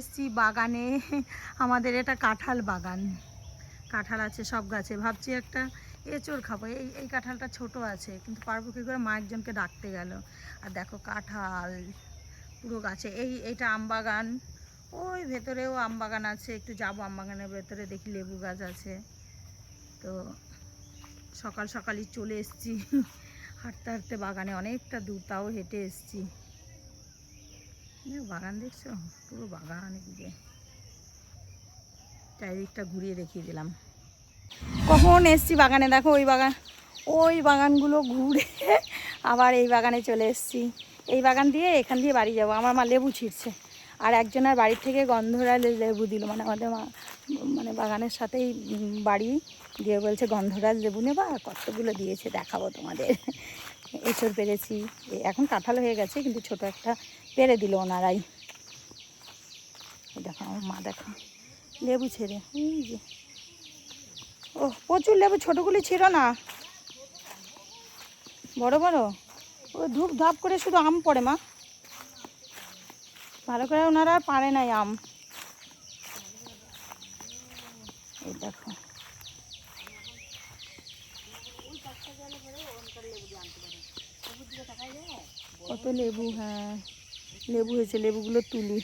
এসেছি বাগানে। আমাদের এটা কাঁঠাল বাগান, কাঁঠাল আছে সব গাছে। ভাবছি একটা এঁচড় খাবো। এই কাঁঠালটা ছোট আছে, কিন্তু পারবো কী করে, মা একজনকে ডাকতে গেল। আর দেখো কাঁঠাল পুরো গাছে। এইটা আম বাগান, ওই ভেতরেও আম বাগান আছে। একটু যাবো আম বাগানের ভেতরে, দেখি লেবু গাছ আছে। তো সকাল সকালই চলে এসেছি হাঁটতে হাঁটতে বাগানে, অনেকটা দূর, তাও হেঁটে এসেছি। বাগান দেখছো, পুরো বাগান, এদিকে চারিদিকটা ঘুরিয়ে দেখিয়ে দিলাম। কখন এসছি বাগানে, দেখো ওই বাগানগুলো ঘুরে আবার এই বাগানে চলে এসছি। এই বাগান দিয়ে এখান দিয়ে বাড়ি যাব। আমার মা লেবু ছিঁড়ছে, আর একজনের বাড়ির থেকে গন্ধরাজ লেবু দিল, মানে আমাদের মা মানে বাগানের সাথেই বাড়ি, দিয়ে বলছে গন্ধরাজ লেবু নেবা, কতগুলো দিয়েছে দেখাবো তোমাদের। এঁচড় পেরেছি, এখন কাঁঠাল হয়ে গেছে, কিন্তু ছোট একটা পেরে দিল ওনারাই। দেখো আমার মা, দেখো লেবু ছেড়ে, এই যে ও প্রচুর লেবু, ছোটোগুলি ছিল না, বড় বড়। ও ধূপ ধাপ করে শুধু আম পড়ে মা, ভালো করে ওনারা আর পারে নাই আম। এই দেখো কত লেবু, হ্যাঁ লেবু হয়েছে, লেবুগুলো তুলি।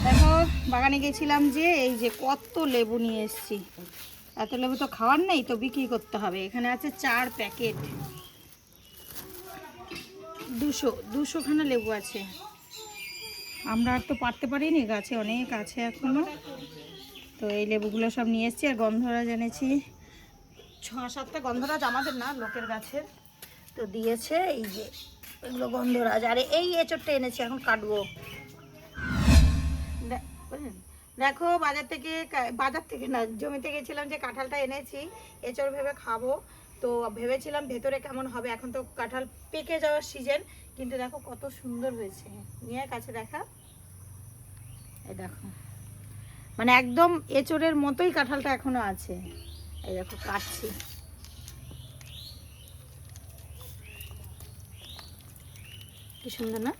দেখো বাগানে গেছিলাম যে, এই যে কত লেবু নিয়ে এসেছি। এত লেবু তো খাওয়ার নেই, তো বিক্রি করতে হবে। এখানে আছে 4 প্যাকেট, 200খানা লেবু আছে। আমরা আর তো পারতে পারিনি, গাছে অনেক আছে এখনো। তো এই লেবুগুলো সব নিয়ে এসেছি। আর গন্ধরাজ এনেছি 6-7টা গন্ধরাজ, আমাদের না, লোকের গাছের। তো দিয়েছে, এই যে এগুলো গন্ধরাজ। আর এই এঁচড়টা এনেছি, এখন কাটবো। দেখো বাজার থেকে না, জমিতে গেছিলাম, যে কাঁঠালটা এনেছি এঁচড় ভেবে খাবো। তো ভেবেছিলাম ভেতরে কেমন হবে, এখন তো কাঁঠাল পেকে যাওয়ার সিজন, কিন্তু দেখো কত সুন্দর হয়েছে। নিয়ে কাছে দেখা, এই দেখো, মানে একদম এঁচড়ের মতোই কাঁঠালটা এখনো আছে। এই দেখো কাটছি, কি সুন্দর না?